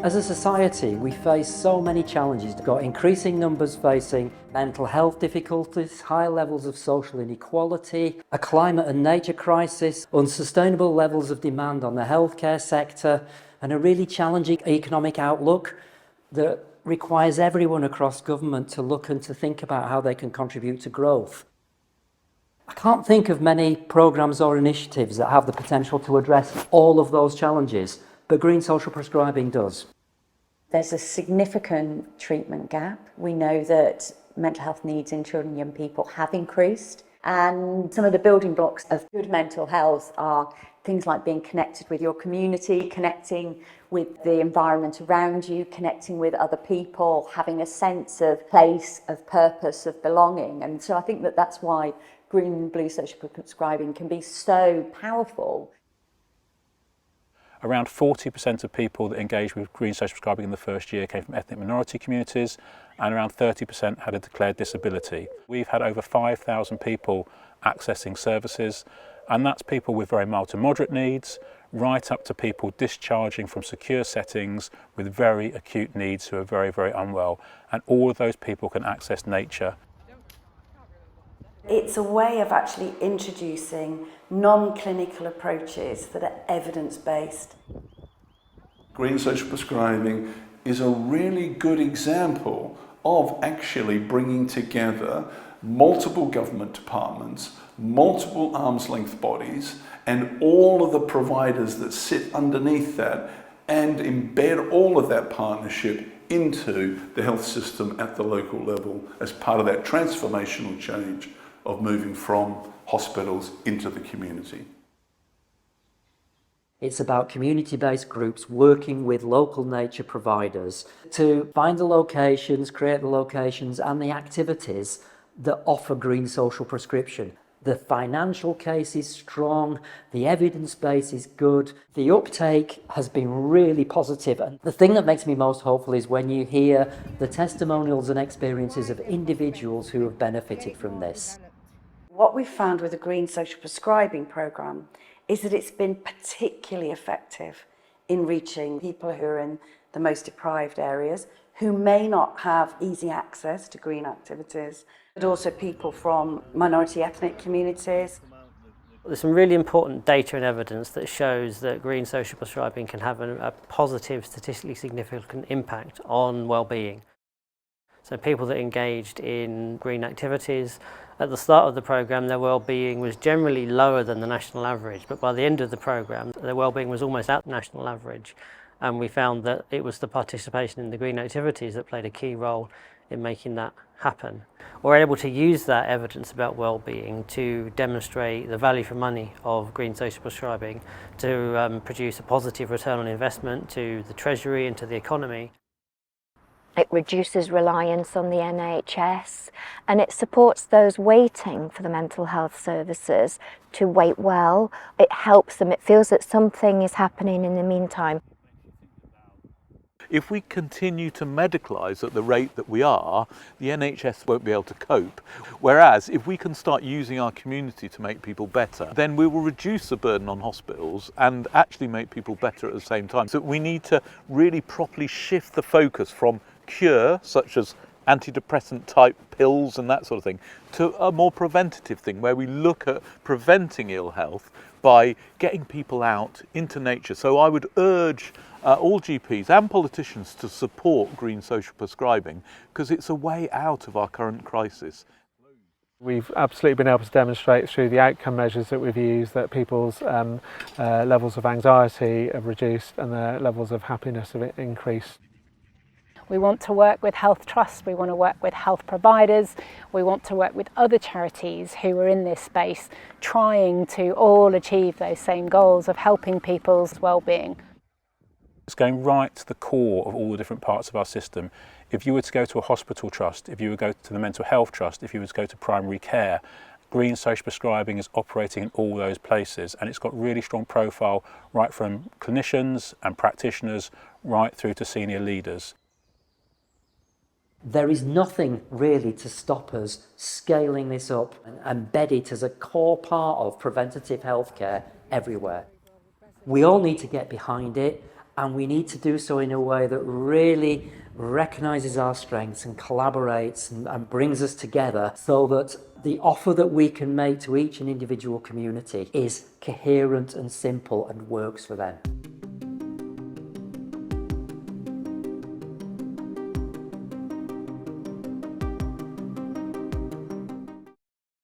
As a society, we face so many challenges. We've got increasing numbers facing mental health difficulties, high levels of social inequality, a climate and nature crisis, unsustainable levels of demand on the healthcare sector, and a really challenging economic outlook that requires everyone across government to look and to think about how they can contribute to growth. I can't think of many programmes or initiatives that have the potential to address all of those challenges, but Green Social Prescribing does. There's a significant treatment gap. We know that mental health needs in children and young people have increased, and some of the building blocks of good mental health are things like being connected with your community, connecting with the environment around you, connecting with other people, having a sense of place, of purpose, of belonging. And so I think that that's why Green and Blue Social Prescribing can be so powerful. Around 40% of people that engaged with Green Social Prescribing in the first year came from ethnic minority communities, and around 30% had a declared disability. We've had over 5,000 people accessing services, and that's people with very mild to moderate needs, right up to people discharging from secure settings with very acute needs who are very, very unwell. And all of those people can access nature. It's a way of actually introducing non-clinical approaches that are evidence-based. Green Social Prescribing is a really good example of actually bringing together multiple government departments, multiple arm's length bodies, and all of the providers that sit underneath that, and embed all of that partnership into the health system at the local level as part of that transformational change of moving from hospitals into the community. It's about community-based groups working with local nature providers to find the locations, create the locations and the activities that offer green social prescription. The financial case is strong, the evidence base is good, the uptake has been really positive, and the thing that makes me most hopeful is when you hear the testimonials and experiences of individuals who have benefited from this. What we've found with the Green Social Prescribing Programme is that it's been particularly effective in reaching people who are in the most deprived areas, who may not have easy access to green activities, but also people from minority ethnic communities. There's some really important data and evidence that shows that green social prescribing can have a positive, statistically significant impact on well-being. So people that engaged in green activities, at the start of the programme their well-being was generally lower than the national average, but by the end of the programme their well-being was almost at the national average, and we found that it was the participation in the green activities that played a key role in making that happen. We're able to use that evidence about well-being to demonstrate the value for money of green social prescribing to produce a positive return on investment to the Treasury and to the economy. It reduces reliance on the NHS, and it supports those waiting for the mental health services to wait well. It helps them, it feels that something is happening in the meantime. If we continue to medicalise at the rate that we are, the NHS won't be able to cope. Whereas if we can start using our community to make people better, then we will reduce the burden on hospitals and actually make people better at the same time. So we need to really properly shift the focus from cure, such as antidepressant type pills and that sort of thing, to a more preventative thing where we look at preventing ill health by getting people out into nature. So I would urge all GPs and politicians to support green social prescribing because it's a way out of our current crisis. We've absolutely been able to demonstrate through the outcome measures that we've used that people's levels of anxiety have reduced and their levels of happiness have increased. We want to work with health trusts, we want to work with health providers, we want to work with other charities who are in this space trying to all achieve those same goals of helping people's well-being. It's going right to the core of all the different parts of our system. If you were to go to a hospital trust, if you were to go to the mental health trust, if you were to go to primary care, green social prescribing is operating in all those places, and it's got really strong profile right from clinicians and practitioners right through to senior leaders. There is nothing really to stop us scaling this up and embed it as a core part of preventative healthcare everywhere. We all need to get behind it, and we need to do so in a way that really recognises our strengths and collaborates and brings us together, so that the offer that we can make to each and individual community is coherent and simple and works for them.